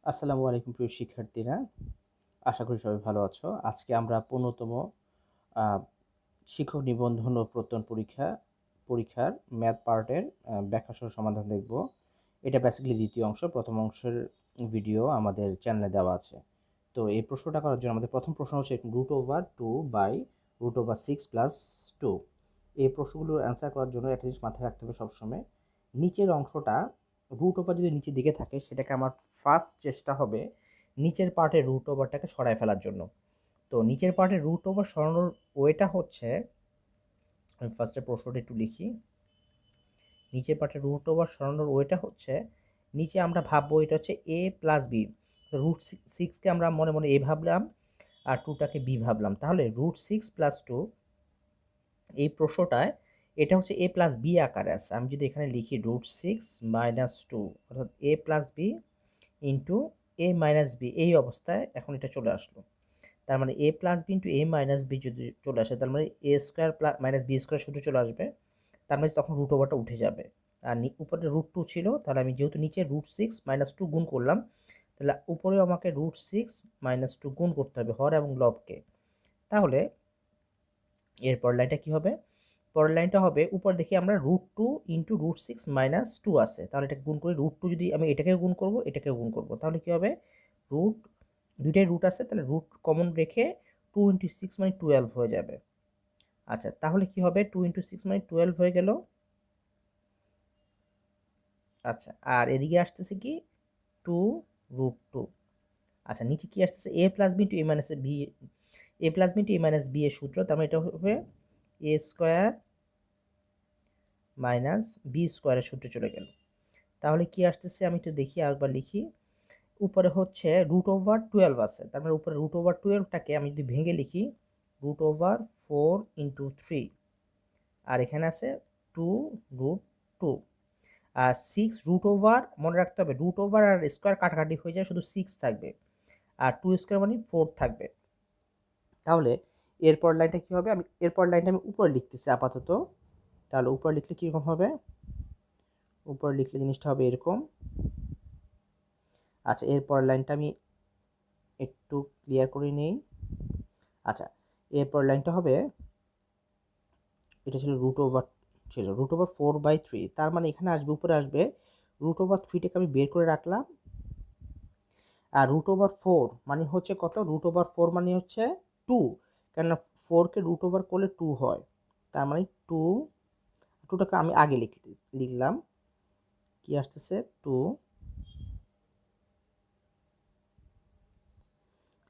আসসালামু আলাইকুম প্রিয় শিক্ষার্থীরা। আশা করি সবাই ভালো আছো। আজকে আমরা ১৫তম আ শিক্ষক নিবন্ধন ও প্রত্যয়ন পরীক্ষার ম্যাথ পার্টের ব্যাখ্যাসহ সমাধান দেখব। এটা বেসিক্যালি ২য় অংশ। ১ম অংশের ভিডিও আমাদের চ্যানেলে দেওয়া আছে। তো এই প্রশ্নটা করার জন্য আমাদের প্রথম প্রশ্ন হচ্ছে √2/6 + 2। এই প্রশ্নগুলোর অ্যান্সার করার জন্য একটা জিনিস মাথায় রাখতে হবে সবসময়। নিচের অংশটা √ওভার যদি নিচের দিকে থাকে সেটাকে আমার ফার্স্ট চেষ্টা হবে নিচের পার্টের √ওভারটাকে সরায় ফেলার জন্য। তো নিচের পার্টের √ওভার সরানোর ওয়েটা হচ্ছে, আমি ফার্স্টে প্রশ্নটা একটু লিখি। নিচের পার্টের √ওভার সরানোর ওয়েটা হচ্ছে, নিচে আমরা ভাববো এটা হচ্ছে a প্লাস b। তো √6কে আমরা মনে মনে a ভাবলাম আর 2টাকে b ভাবলাম। তাহলে √6 + 2 এই প্রশ্নটায় এটা হচ্ছে a প্লাস b আকারে আছে। আমি যদি এখানে লিখি √6 - 2 অর্থাৎ a plus b into a minus b, এই অবস্থায় এখন এটা চলে আসলো। তার মানে a plus b into a minus b যদি চলে আসে, তার মানে a square minus b square সূত্র চলে আসবে। তার মানে তখন রুট ওভারটা উঠে যাবে। আর উপরে √2 ছিল, তাহলে আমি যেহেতু নিচে √6 - 2 গুণ করলাম, তাহলে উপরেও আমাকে √6 - 2 গুণ করতে হবে হর এবং লবকে। তাহলে এরপর লাইনটা কি হবে? পরের লাইনটা হবে, উপর দেখি আমরা √2 ইন্টু √6 - 2 আছে, তাহলে এটা গুণ করি। √2 যদি আমি এটাকেও গুণ করব, এটাকেও গুণ করব, তাহলে কি হবে? রুট, দুইটাই রুট আছে, তাহলে রুট কমন রেখে 2 ইন্টু 6 মানে 12 হয়ে যাবে। আচ্ছা, তাহলে কি হবে? 2 ইন্টু 6 মানে 12 হয়ে গেল। আচ্ছা, আর এদিকে আসতেছে কি? 2√2। আচ্ছা, নিচে কি আসতেছে? a plus b into a minus b, a plus b into a minus b এর সূত্র, তার মানে এটা হবে a স্কোয়ার মাইনাস বি স্কোয়ারের সূত্রে চলে গেল। তাহলে কি আসতেছে আমি একটু দেখি, আরেকবার লিখি। উপরে হচ্ছে √12 আছে, তার মানে উপরে √12টাকে আমি যদি ভেঙে লিখি √4 ইন্টু 3, আর এখানে আছে 2√2। আর 6 মনে রাখতে হবে, রুট ওভার আর স্কোয়ার কাটাকাটি হয়ে যায়, শুধু 6 থাকবে, আর 2 স্কোয়ার মানে 4 থাকবে। তাহলে এরপর লাইনটা কি হবে? এরপর লাইনটা আমি উপরে লিখতেছি আপাতত। তাহলে উপরে লিখলে কীরকম হবে? উপরে লিখলে জিনিসটা হবে এরকম। আচ্ছা, এরপর লাইনটা আমি একটু ক্লিয়ার করে নেই। আচ্ছা, এরপর লাইনটা হবে, এটা ছিল √4/3, তার মানে এখানে আসবে, উপরে আসবে √3টাকে আমি বের করে রাখলাম। আর √4 মানে হচ্ছে কত? √4 মানে হচ্ছে 2, কেননা 4কে √ওভার করলে 2 হয়। তার মানে 2টাকে আমি আগে লিখলাম, কি আসতেছে 2,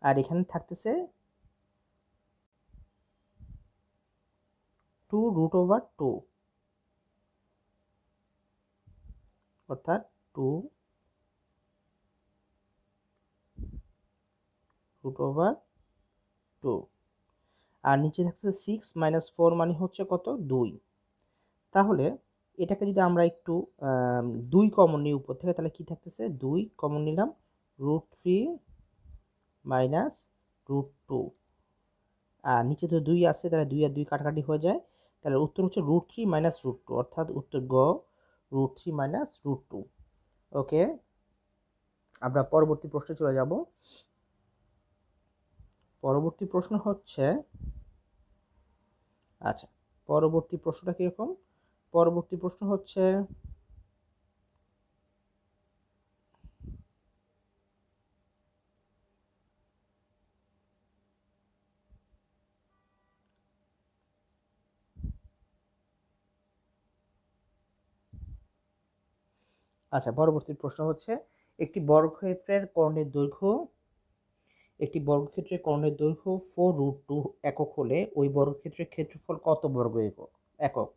আর এখানে থাকতেছে 2√2, অর্থাৎ 2√2। আর নিচে থাকতেছে 6 - 4 মানে হচ্ছে কত? 2। তাহলে এটাকে যদি আমরা একটু 2 কমন নিই উপর থেকে, তাহলে কি থাকতেছে? 2 কমন নিলাম, √3 - √2। আর নিচে তো 2 আছে, তাহলে 2 আর 2 কাটাকাটি হয়ে যায়। তাহলে উত্তর হচ্ছে √3 - √2, অর্থাৎ উত্তর গ, √3 - √2। ওকে, আমরা পরবর্তী প্রশ্নে চলে যাব। পরবর্তী প্রশ্ন হচ্ছে, আচ্ছা, পরবর্তী প্রশ্নটা কীরকম? পরবর্তী প্রশ্ন হচ্ছে, আচ্ছা, পরবর্তী প্রশ্ন হচ্ছে, একটি বর্গক্ষেত্রের কর্ণের দৈর্ঘ্য 4√2 একক হলে ওই বর্গক্ষেত্রের ক্ষেত্রফল কত বর্গ একক?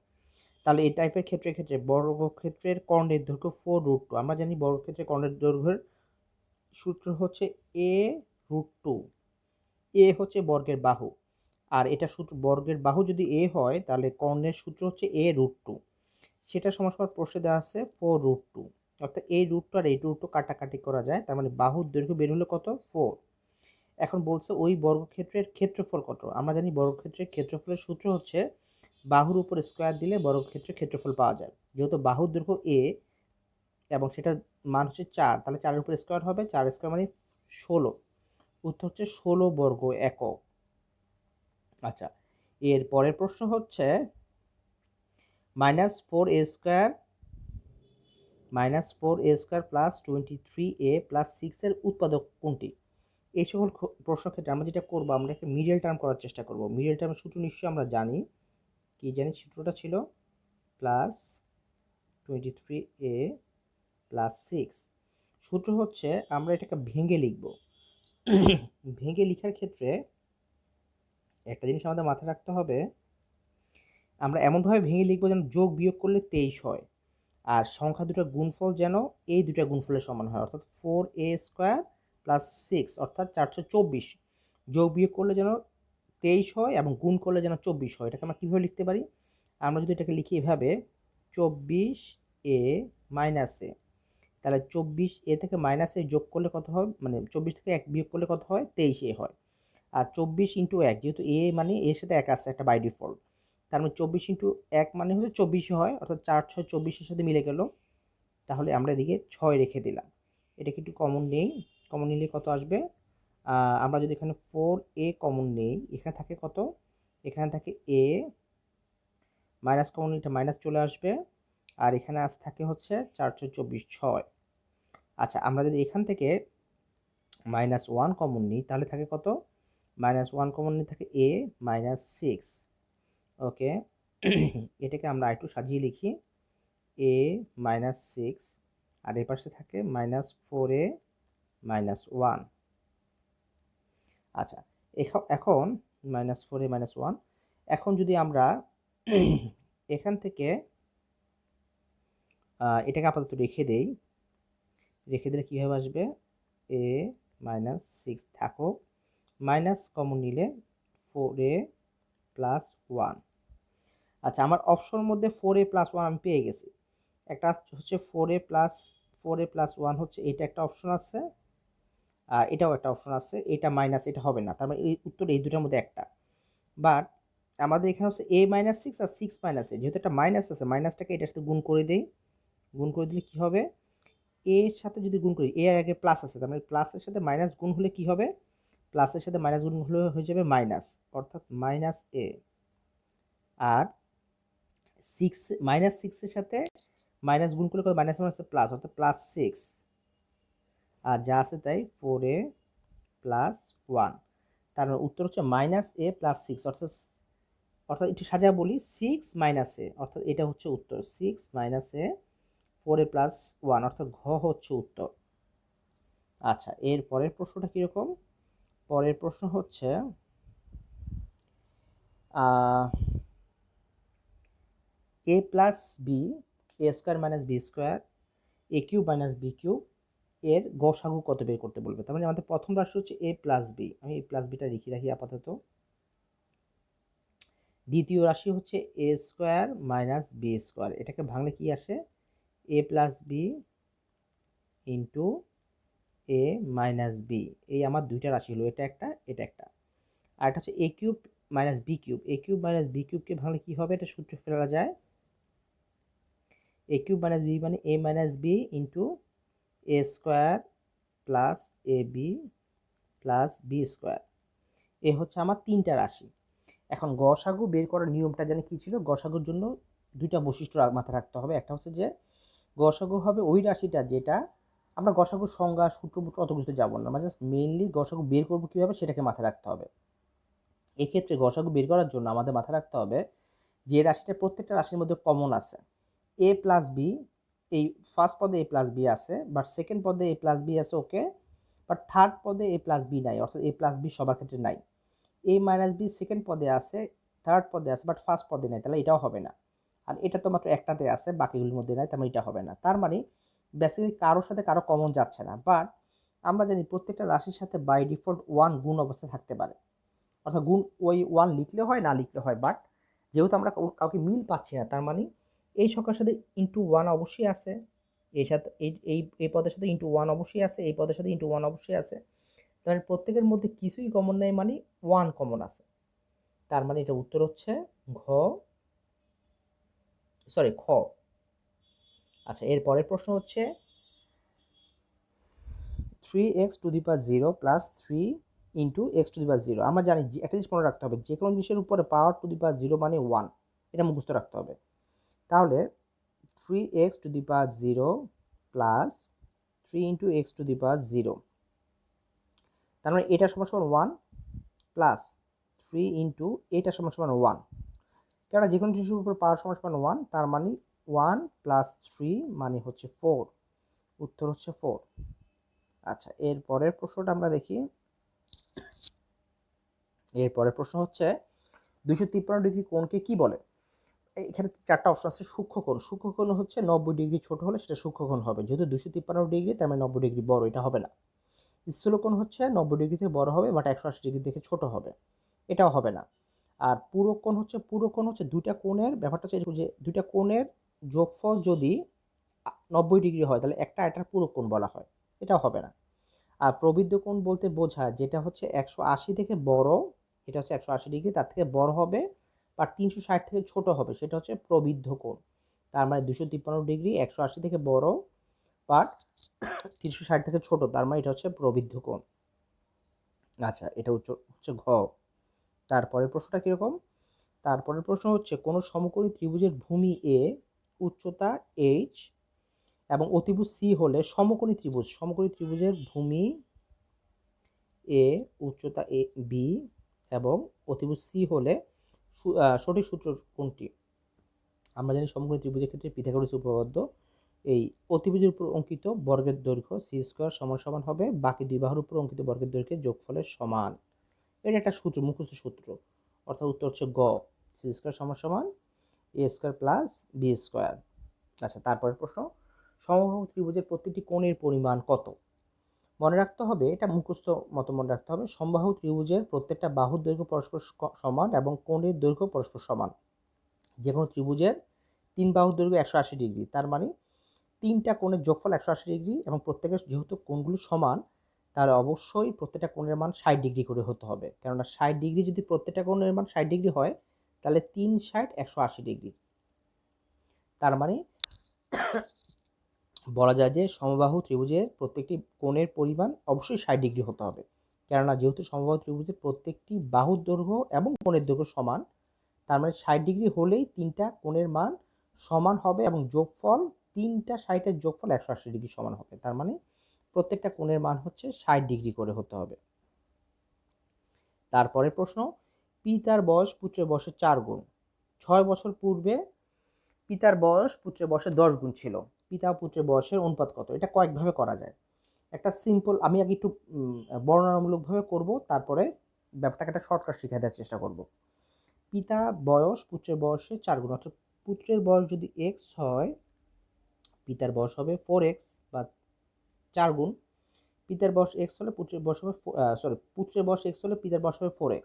তাহলে এই টাইপের ক্ষেত্রে বর্গক্ষেত্রের কর্ণের দৈর্ঘ্য 4√2। আমরা জানি বর্গক্ষেত্রের কর্ণের দৈর্ঘ্যের সূত্র হচ্ছে a√2। এ হচ্ছে বর্গের বাহু, আর এটা সূত্র, বর্গের বাহু যদি এ হয় তাহলে কর্ণের সূত্র হচ্ছে a√2। সেটা সমান প্রশ্নে দেওয়া আছে 4√2, অর্থাৎ এই √2 আর এই √2 কাটাকাটি করা যায়, তার মানে বাহুর দৈর্ঘ্য বের হলো কত? 4। এখন বলছে ওই বর্গক্ষেত্রের ক্ষেত্রফল কত? আমরা জানি বর্গক্ষেত্রের ক্ষেত্রফলের সূত্র হচ্ছে বাহুর উপর স্কোয়ার দিলে বর্গক্ষেত্রের ক্ষেত্রফল পাওয়া যায়। যেহেতু বাহুর দৈর্ঘ্য a, এবং সেটার মান হচ্ছে 4, তাহলে 4-এর উপর স্কোয়ার হবে, 4 স্কোয়ার মানে 16। উত্তর হচ্ছে 16 বর্গ একক। আচ্ছা, এর পরের প্রশ্ন হচ্ছে -4a² প্লাস 23a প্লাস 6 এর উৎপাদক কোনটি? এই সকল প্রশ্ন ক্ষেত্রে আমরা যেটা করবো, আমরা একটা মিডল টার্ম করার চেষ্টা করব। মিডল টার্মের সূত্র নিশ্চয়ই আমরা জানি। কি জানি সূত্রটা ছিল? Plus 23a plus 6। সূত্র হচ্ছে আমরা এটাকে ভেঙে লিখব। ভেঙে লেখার ক্ষেত্রে একটা জিনিস আমাদের মাথায় রাখতে হবে, আমরা এমনভাবে ভেঙে লিখবো যেন যোগ বিয়োগ করলে 23 হয়, আর সংখ্যা দুটোর গুণফল যেন এই দুটা গুণফলের সমান হয়, অর্থাৎ 4a² প্লাস 6 অর্থাৎ 424। যোগ বিয়োগ করলে যেন 23 হয় এবং গুণ করলে যেন 24 হয়। এটাকে আমরা কীভাবে লিখতে পারি? আমরা যদি এটাকে লিখি এভাবে 24a মাইনাস এ, তাহলে 24a থেকে মাইনাস এ যোগ করলে কত হয়, মানে 24 থেকে 1 বিয়োগ করলে কত হয়? 23a হয়। আর 24 ইন্টু 1, যেহেতু এ মানে এর সাথে 1 আছে একটা বাই ডিফল্ট, তার মানে 24 ইন্টু 1 মানে হচ্ছে 24 হয়, অর্থাৎ 4 6 24-এর সাথে মিলে গেল। তাহলে আমরা এদিকে 6 রেখে দিলাম। এটাকে একটু কমন নেই, কমন নিলে কত আসবে? আমরা যদি এখানে 4a কমন নেই, এখানে থাকে কত? এখানে থাকে a, মাইনাস কমন নিলে মাইনাস চলে আসবে, আর এখানে আজ থাকে হচ্ছে 424 6। আচ্ছা, আমরা যদি এখান থেকে -1 কমন নিই তাহলে থাকে কত? -1 কমন নিয়ে থাকে a মাইনাস 6। ওকে, এটাকে আমরা একটু সাজিয়ে লিখি a মাইনাস 6, আর এই পাশে থাকে -4a মাইনাস 1। আচ্ছা, এখন -4a মাইনাস 1, এখন যদি আমরা এখান থেকে এটাকে আপাতত রেখে দেই, রেখে দিলে কীভাবে আসবে? a মাইনাস 6 থাকো, মাইনাস কমন নিলে 4a প্লাস 1। আচ্ছা, আমার অপশনের মধ্যে 4a প্লাস 1 আমি পেয়ে গেছি। একটা হচ্ছে 4a প্লাস 1 হচ্ছে, এটা একটা অপশন আছে, আর এটাও একটা অপশন আছে। এটা মাইনাস, এটা হবে না, তার মানে এই উত্তর এই দুটোর মধ্যে একটা। বাট আমাদের এখানে হচ্ছে a মাইনাস 6 আর 6 মাইনাস a, যেহেতু একটা মাইনাস আছে, মাইনাসটাকে এটার সাথে গুণ করে দেই। গুণ করে দিলে কি হবে? a এর সাথে যদি গুণ করি, a এর আগে প্লাস আছে, তার মানে প্লাসের সাথে মাইনাস গুণ হলে কি হবে? প্লাসের সাথে মাইনাস গুণ হলে হয়ে যাবে মাইনাস, অর্থাৎ মাইনাস a। আর 6 -6 এর সাথে মাইনাস গুণ করলে মাইনাস মাইনাস প্লাস, অর্থাৎ প্লাস 6। আর যা আছে তাই 4a প্লাস 1, তার উত্তর হচ্ছে -a প্লাস 6, অর্থাৎ একটু সাজা বলি 6 মাইনাস a, অর্থাৎ এটা হচ্ছে উত্তর 6 মাইনাস a 4a প্লাস 1, অর্থাৎ ঘ হচ্ছে উত্তর। আচ্ছা, এর পরের প্রশ্নটা কীরকম? পরের প্রশ্ন হচ্ছে a plus b, a² minus b² a³ minus b³ এর গসাগু কত বের করতে বলবে। তার মানে আমাদের প্রথম রাশি হচ্ছে a প্লাস বি, আমি a প্লাস বিটা লিখে রাখি আপাতত। দ্বিতীয় রাশি হচ্ছে a² মাইনাস b², এটাকে ভাঙলে কি আসে? a plus b into a minus b. এই আমার দুইটা রাশি হলো, এটা একটা, এটা একটা। আর এটা হচ্ছে a³ minus b³ a³ minus b³ ভাঙলে কি হবে? এটা সূত্র ফেলা যায়, a³ মাইনাস b মানে a minus b into a² plus a b plus b²। এ হচ্ছে আমার তিনটা রাশি। এখন গসাগু বের করার নিয়মটা জানি কি ছিল? গসাগুর জন্য দুইটা বৈশিষ্ট্য মাথায় রাখতে হবে। একটা হচ্ছে যে গসাগু হবে ওই রাশিটা যেটা, আমরা গসাগুর সংজ্ঞা সূত্রমূত্র অত কিছু যাব না, মানে জাস্ট মেইনলি গসাগু বের করবো কীভাবে সেটাকে মাথায় রাখতে হবে। এক্ষেত্রে গসাগু বের করার জন্য আমাদের মাথায় রাখতে হবে যে রাশিটা প্রত্যেকটা রাশির মধ্যে কমন আছে। a প্লাস বি, এই ফার্স্ট পদে a প্লাস বি আছে, বাট সেকেন্ড পদে a প্লাস বি আছে, ওকে, বাট থার্ড পদে a প্লাস বি নাই, অর্থাৎ a প্লাস বি সবার ক্ষেত্রে নাই। a মাইনাস বি সেকেন্ড পদে আছে, থার্ড পদে আছে, বাট ফার্স্ট পদে নাই, তাহলে এটাও হবে না। আর এটা তো মাত্র একটাতে আছে, বাকিগুলির মধ্যে নাই, তার মানে এটা হবে না। তার মানে বেসিক্যালি কারোর সাথে কারো কমন যাচ্ছে না। বাট আমরা জানি প্রত্যেকটা রাশির সাথে বাই ডিফল্ট 1 গুণ অবস্থায় থাকতে পারে, অর্থাৎ গুণ ওই 1 লিখলে হয়, না লিখলে হয়। বাট যেহেতু আমরা কাউকে মিল পাচ্ছি না, তার মানে এই সংখ্যার সাথে ইন্টু 1 অবশ্যই আছে, এর সাথে এই পদের সাথে ইন্টু 1 অবশ্যই আছে, এই পদের সাথে ইন্টু 1 অবশ্যই আছে। তাহলে প্রত্যেকের মধ্যে কিছুই কমন নেই, মানে 1 কমন আছে। তার মানে এটা উত্তর হচ্ছে খ। আচ্ছা, এর পরের প্রশ্ন হচ্ছে 3x⁻0 প্লাস 3 ইন্টু x⁻0। আমরা জানি যে একটা জিনিস মনে রাখতে হবে, যে কোনো জিনিসের উপরে পাওয়ার টু দি পাওয়ার 0 মানে 1, এটা মুখস্থ রাখতে হবে। তাহলে 3x⁻0 প্লাস 3 ইন্টু x⁻0, তার মানে এটা সমান সমান 1 প্লাস 3 ইন্টু এটা সমান সমান 1, কেননা যে কোনো জিনিসের উপর পাওয়ার সমান সমান 1, তার মানে 1 প্লাস 3 মানে হচ্ছে 4, উত্তর হচ্ছে 4। আচ্ছা, এর পরের প্রশ্নটা আমরা দেখি। এর পরের প্রশ্ন হচ্ছে 253 ডিগ্রি কোণকে কি বলে? এখানে চারটা অপশন আছে। সূক্ষ্মকোণ, সূক্ষ্মকোণ হচ্ছে 90 ডিগ্রি ছোট হলে সেটা সূক্ষ্মকোণ হবে, যেহেতু 253 ডিগ্রি তার মানে 90 ডিগ্রি বড়, এটা হবে না। স্থূলকোণ হচ্ছে 90 ডিগ্রি থেকে বড় হবে, বাট 180 ডিগ্রি থেকে ছোট হবে, এটাও হবে না। আর পুরোকোণ হচ্ছে দুইটা কোণের, ব্যাপারটা হচ্ছে যে দুইটা কোণের যোগফল যদি 90 ডিগ্রি হয় তাহলে একটা এটার পুরোকোণ বলা হয়, এটাও হবে না। আর প্রবৃদ্ধ কোণ বলতে বোঝায় যেটা হচ্ছে 180 থেকে বড়, এটা হচ্ছে 180 ডিগ্রি, তার থেকে বড় হবে, বা 360 থেকে ছোট হবে, সেটা হচ্ছে প্রবৃদ্ধ কোণ। তার মানে 253 ডিগ্রি 180 থেকে বড়, বাট 360 থেকে ছোট, তার মানে এটা হচ্ছে প্রবৃদ্ধ কোণ। আচ্ছা, এটা হচ্ছে ঘ। তারপরের প্রশ্নটা কীরকম? তারপরের প্রশ্ন হচ্ছে কোনো সমকোণী ত্রিভুজের ভূমি এ, উচ্চতা এইচ এবং অতিভুজ সি হলে সমকোণী ত্রিভুজের ভূমি এ, উচ্চতা এ বি এবং অতিভুজ সি হলে সঠিক সূত্র কোনটি? আমরা জানি সমকোণী ত্রিভুজের ক্ষেত্রে পিথাগোরাস উপপাদ্য, এই অতিভুজের উপর অঙ্কিত বর্গের দৈর্ঘ্য সি স্কোয়ার সমান সমান হবে বাকি দুই বাহুর উপর অঙ্কিত বর্গের দৈর্ঘ্যের যোগফলের সমান। এটা একটা সূত্র, মুখস্থ সূত্র, অর্থাৎ উত্তর হচ্ছে গ, সি স্কোয়ার সমান সমান এ স্কোয়ার প্লাস বি স্কোয়ার। আচ্ছা, তারপরের প্রশ্ন, সমবাহু ত্রিভুজের প্রতিটি কোণের পরিমাণ কত? মনে রাখতে হবে, এটা মুখস্থ মতো মনে রাখতে হবে, সমবাহু ত্রিভুজের প্রত্যেকটা বাহুর দৈর্ঘ্য পরস্পর সমান এবং কোণের দৈর্ঘ্য পরস্পর সমান। যে কোনো ত্রিভুজের 3 বাহুর দৈর্ঘ্য 180 ডিগ্রি, তার মানে 3টা কোণের যোগফল 180 ডিগ্রি, এবং প্রত্যেকের যেহেতু কোণগুলো সমান, তাহলে অবশ্যই প্রত্যেকটা কোণের মান 60 ডিগ্রি করে হতে হবে, কেননা 60 ডিগ্রি যদি প্রত্যেকটা কোণের মান 60 ডিগ্রি হয় তাহলে 3 60 180 ডিগ্রি। তার মানে বলা যায় যে সমবাহু ত্রিভুজের প্রত্যেকটি কোণের পরিমাণ অবশ্যই 60 ডিগ্রি হতে হবে, কেননা যেহেতু সমবাহু ত্রিভুজের প্রত্যেকটি বাহুর দৈর্ঘ্য এবং কোণের দৈর্ঘ্য সমান, তার মানে 60 ডিগ্রি হলেই 3টা কোণের মান সমান হবে এবং যোগফল 3টা 60-এর যোগফল 180 ডিগ্রি সমান হবে, তার মানে প্রত্যেকটা কোণের মান হচ্ছে 60 ডিগ্রি করে হতে হবে। তারপরের প্রশ্ন, পিতার বয়স পুত্রের বয়সের 4 গুণ। 6 বছর পূর্বে পিতার বয়স পুত্রের বয়সের 10 গুণ ছিল, পিতা ও পুত্রের বয়সের অনুপাত কত? এটা কয়েকভাবে করা যায়। একটা সিম্পল, আমি আগে একটু বর্ণনামূলকভাবে করব, তারপরে ব্যাপারটাকে একটা শর্টকাট শিখিয়ে দেওয়ার চেষ্টা করব। পিতা বয়স পুত্রের বয়সের 4 গুণ, অর্থাৎ পুত্রের বয়স যদি x হয়, পিতার বয়স হবে 4x বা 4 গুণ। পিতার বয়স x হলে পুত্রের বয়স হবে পুত্রের বয়স x হলে পিতার বয়স হবে 4x।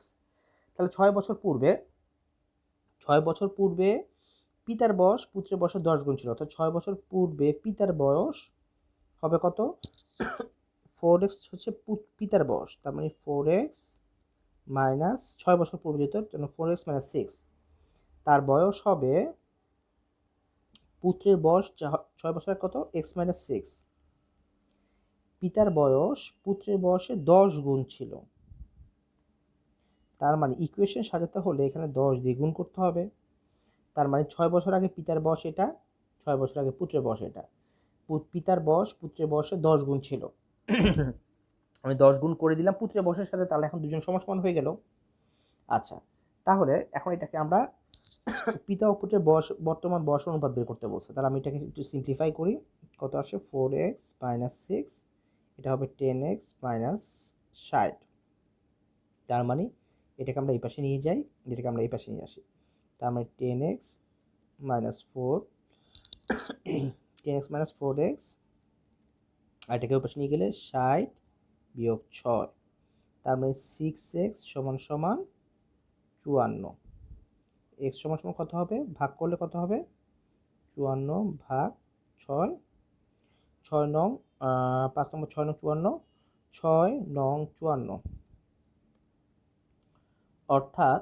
তাহলে 6 বছর পূর্বে পিতার বয়স পুত্রের বয়সের 10 গুণ ছিল, অর্থাৎ 6 বছর পূর্বে পিতার বয়স হবে কত? 4x হচ্ছে পিতার বয়স, তার মানে 4x মাইনাস 6 বছর পূর্বে যেত, 4x মাইনাস 6, তার বয়স হবে, পুত্রের বয়স 6 বছরের কত? x মাইনাস 6, পিতার বয়স পুত্রের বয়সে 10 গুণ ছিল, তার মানে ইকুয়েশন সাজাতে হলে এখানে 10 দিয়ে গুণ করতে হবে, তার মানে 6 বছর আগে পিতার বয়স এটা, 6 বছর আগে পুত্রের বয়স এটা, পিতার বয়স পুত্রের বয়সে 10 গুণ ছিল, আমি 10 গুণ করে দিলাম পুত্রের বয়সের সাথে, তাহলে এখন দুজন সমান সমান হয়ে গেল। আচ্ছা, তাহলে এখন এটাকে আমরা পিতা ও পুত্রের বয়স, বর্তমান বয়স অনুপাত বের করতে বলছে, তাহলে আমি এটাকে একটু সিম্পলিফাই করি। কত আসে? 4x মাইনাস 6, এটা হবে 10x মাইনাস 60, তার মানে এটাকে আমরা এই পাশে নিয়ে যাই, এটাকে আমরা এই পাশে নিয়ে আসি, তার মানে 10x minus 4, 10x minus 4x, আর এটাকে ওই পাশে নিয়ে গেলে 60 বিয়োগ 6, তার মানে 6x সমান সমান 54। x সমান সমান কত হবে? ভাগ করলে কত হবে? 54 ভাগ 6, 6 নং 5 নম্বর 6 নং 54, 6 নং 54, অর্থাৎ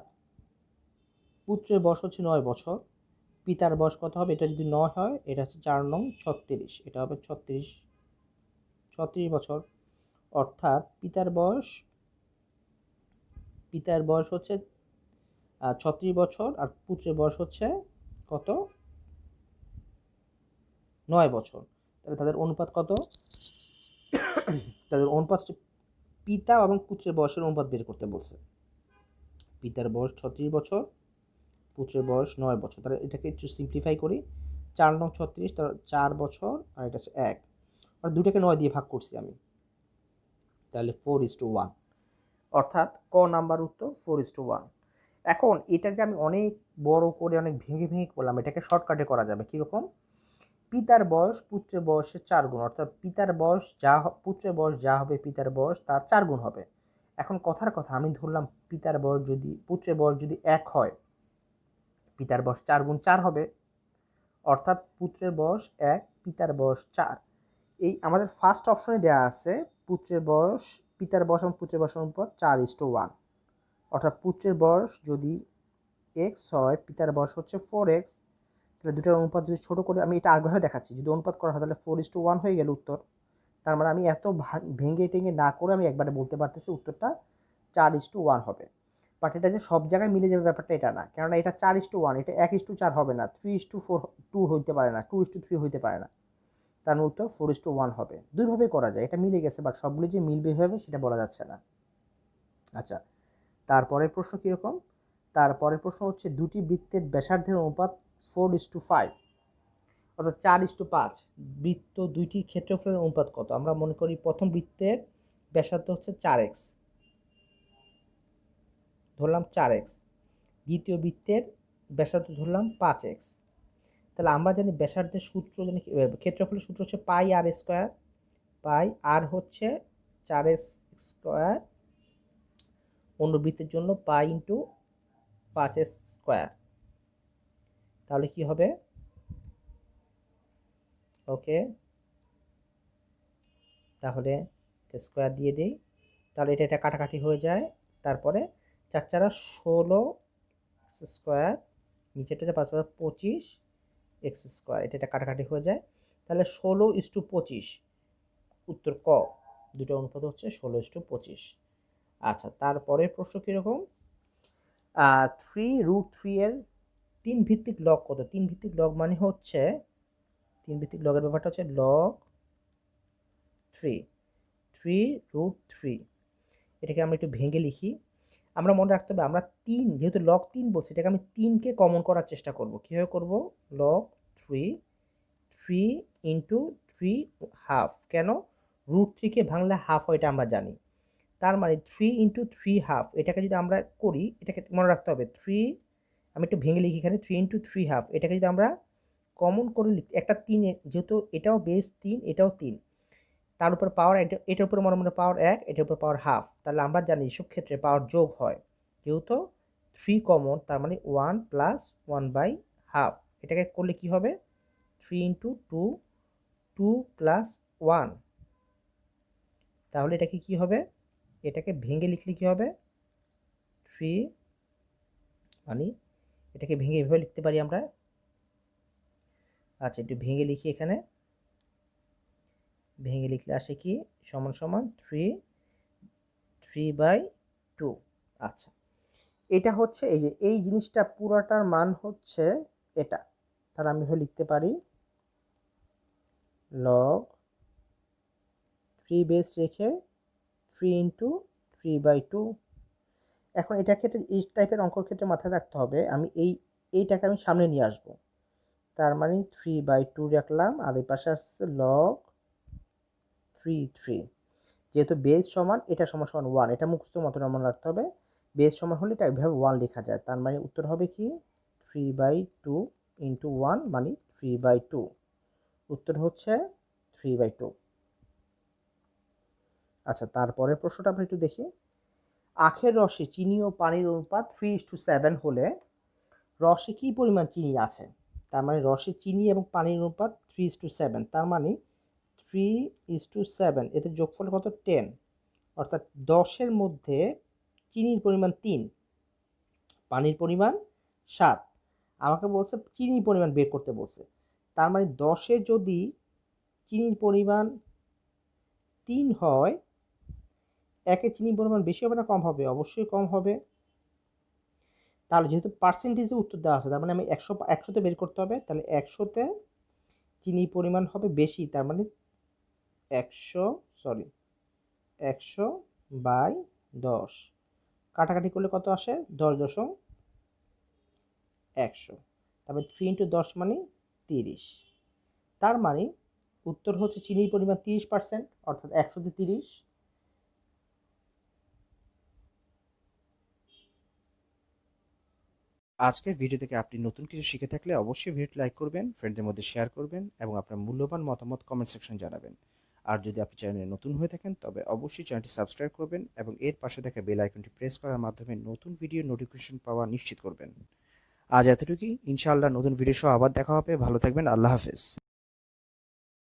পুত্রের বয়স হচ্ছে 9 বছর, পিতার বয়স কত হবে? এটা যদি 9 হয়, এটা হচ্ছে 4 নং 36, এটা হবে 36 বছর। অর্থাৎ পিতার বয়স হচ্ছে 36 বছর, আর পুত্রের বয়স হচ্ছে কত? 9 বছর। তাহলে তাদের অনুপাত কত? তাদের অনুপাত হচ্ছে, পিতা এবং পুত্রের বয়সের অনুপাত বের করতে বলছে। পিতার বয়স 36 বছর, পুত্রের বয়স 9 বছর। তাহলে এটাকে একটু সিম্পলিফাই করি। 4 নং 36, তার 4 বছর, আর এটা হচ্ছে 1, আর দুটাকে 9 দিয়ে ভাগ করছি আমি, তাহলে 4:1। অর্থাৎ ক নাম্বার উত্তর 4:1। এখন এটাকে আমি অনেক বড় করে অনেক ভেঙে ভেঙে করলাম, এটাকে শর্টকাটে করা যাবে কীরকম? পিতার বয়স পুত্রের বয়সের 4 গুণ, অর্থাৎ পিতার বয়স পুত্রের বয়স যা হবে পিতার বয়স তার 4 গুণ হবে। এখন কথার কথা, আমি ধরলাম পুত্রের বয়স যদি 1 হয়, পিতার বয়স 4 গুণ 4 হবে, অর্থাৎ পুত্রের বয়স 1, পিতার বয়স 4। এই আমাদের ফার্স্ট অপশনে দেওয়া আছে পিতার বয়স এবং পুত্রের বয়সের অনুপাত 4:1। অর্থাৎ পুত্রের বয়স যদি x হয়, পিতার বয়স হচ্ছে 4x, তাহলে দুটার অনুপাত যদি ছোট করে, আমি এটা আগেভাবে দেখাচ্ছি, যদি অনুপাত করা হয় তাহলে 4:1 হয়ে গেল উত্তর। তার মানে আমি এত ভেঙে টেঙে না করে আমি একবারে বলতে পারতেছি উত্তরটা 4:1 হবে। বাট এটা যে সব জায়গায় মিলে যাবে ব্যাপারটা এটা না, কেননা এটা 4:1, এটা 1:4 হবে না, 3:4 হইতে পারে না, 2:3 হইতে পারে না। তার উত্তর 4:1 হবে। দুইভাবে করা যায়, এটা মিলে গেছে, বাট সবগুলো যে মিলবে এভাবে সেটা বলা যাচ্ছে না। আচ্ছা, তারপরের প্রশ্ন কীরকম? তারপরের প্রশ্ন হচ্ছে, দুটি বৃত্তের ব্যাসার্ধের অনুপাত 4:5, অর্থাৎ 4:5। বৃত্ত দুইটির ক্ষেত্রফলের অনুপাত কত? আমরা মনে করি প্রথম বৃত্তের ব্যাসার্ধ হচ্ছে 4x, ধরলাম 4x। দ্বিতীয় বৃত্তের ব্যাসার্ধ ধরলাম 5x। তাহলে আমরা জানি ব্যাসার্ধের সূত্র জানি, ক্ষেত্রফলের সূত্র হচ্ছে পাই আর স্কোয়ার। পাই আর হচ্ছে 4x স্কোয়ার, অন্য বৃত্তের জন্য পাই ইন্টু 5x স্কোয়ার। তাহলে কি হবে? ওকে, তাহলে স্কোয়ার দিয়ে দিই, তাহলে এটা কাটাকাটি হয়ে যায়। তারপরে 4 4 16 স্কোয়ার, নিচেটা হচ্ছে 5 5 25 এক্স স্কোয়ার, এটা কাটাকাটি হয়ে যায়। তাহলে 16:25 উত্তর ক। দুটো অনুপাত হচ্ছে 16:25। আচ্ছা, তারপরের প্রশ্ন কীরকম? 3√3 এর 3 ভিত্তিক লগ কত? 3 ভিত্তিক লগ মানে হচ্ছে, 3 ভিত্তিক লগের ব্যাপারটা হচ্ছে লগ 3√3। এটাকে আমরা একটু ভেঙে লিখি। আমরা মনে রাখতে হবে, আমরা 3, যেহেতু লগ 3 বলছি, এটাকে আমি 3কে কমন করার চেষ্টা করব। কীভাবে করব? Log 3 into 3 half. কেন? √3কে ভাঙলে হাফ হয়, এটা আমরা জানি। তার মানে 3 ইন্টু 3 হাফ, এটাকে যদি আমরা করি, এটাকে মনে রাখতে হবে 3, আমি একটু ভেঙে লিখি এখানে, 3 ইন্টু 3 হাফ, এটাকে যদি আমরা কমন করে লিখি, একটা 3, যেহেতু এটাও বেস 3, এটাও 3, তার উপর পাওয়ার, এটার উপর মনে মনে পাওয়ার 1, এটার উপর পাওয়ার হাফ। তাহলে আমরা জানি এসব ক্ষেত্রে পাওয়ার যোগ হয়, যেহেতু 3 কমন, তার মানে 1 প্লাস 1/2। এটাকে করলে কি হবে? 3 ইন্টু 2, 2 প্লাস 1। তাহলে এটাকে কি হবে? এটাকে ভেঙে লিখলে কি হবে? 3, মানে এটাকে ভেঙে এভাবে লিখতে পারি আমরা। আচ্ছা, একটু ভেঙে লিখি, এখানে ভেঙে লিখলে আসে কি? সমান সমান 3/2। আচ্ছা, এটা হচ্ছে এই জিনিসটা পুরাটার মান হচ্ছে এটা। তাহলে আমি লিখতে পারি লগ 3 বেস রেখে 3 ইন্টু 3/2। এখন এটা ক্ষেত্রে, এই টাইপের অঙ্কর ক্ষেত্রে মাথায় রাখতে হবে, আমি এইটাকে আমি সামনে নিয়ে আসব। তার মানে 3/2 রাখলাম, আর এই পাশে আসছে লগ 3, যেহেতু বেস সমান, এটা সমান সমান 1, এটা মুখস্থ মতো মনে রাখতে হবে। বেস সমান হলে এটা এভাবে 1 লেখা যায়। তার মানে উত্তর হবে কি? 3/2 ইন্টু 1 মানে 3/2। উত্তর হচ্ছে 3/2। আচ্ছা, তারপরের প্রশ্নটা আমরা একটু দেখি। আখের রসে চিনি ও পানির অনুপাত 3:7 হলে রসে কি পরিমাণ চিনি আছে? তার মানে রসে চিনি এবং পানির অনুপাত 3:7, তার মানে 3:7, এতে যোগফল কত? 10। অর্থাৎ 10-এর মধ্যে চিনির পরিমাণ 3, পানির পরিমাণ 7, আমাকে বলছে চিনির পরিমাণ বের করতে বলছে। তার মানে 10-এ যদি চিনির পরিমাণ 3 হয়, 1-এ চিনির পরিমাণ বেশি হবে না কম হবে? অবশ্যই কম হবে। তাহলে যেহেতু পার্সেন্টেজে উত্তর দেওয়া আছে, তার মানে আমি 100 তে বের করতে হবে। তাহলে 100 তে চিনির পরিমাণ হবে বেশি, তার মানে 100 সরি 100/10 কাটাকাটি করলে কত আসে? 10.100। তারপরে 3 ইন্টু 10 মানে 30। তার মানে উত্তর হচ্ছে চিনির পরিমাণ 30%, অর্থাৎ 100-তে 30। আজকের ভিডিও থেকে আপনি নতুন কিছু শিখে থাকলে অবশ্যই ভিডিওটি লাইক করবেন, ফ্রেন্ডদের মধ্যে শেয়ার করবেন এবং আপনার মূল্যবান মতামত কমেন্ট সেকশন জানাবেন। আর যদি আপনি চ্যানেলে নতুন হয়ে থাকেন তবে অবশ্যই চ্যানেলটি সাবস্ক্রাইব করবেন এবং এর পাশে থাকা বেল আইকনটি প্রেস করার মাধ্যমে নতুন ভিডিও নোটিফিকেশন পাওয়া নিশ্চিত করবেন। আজ এতটুকুই, ইনশাআল্লাহ নতুন ভিডিও সহ আবার দেখা হবে। ভালো থাকবেন, আল্লাহ হাফেজ।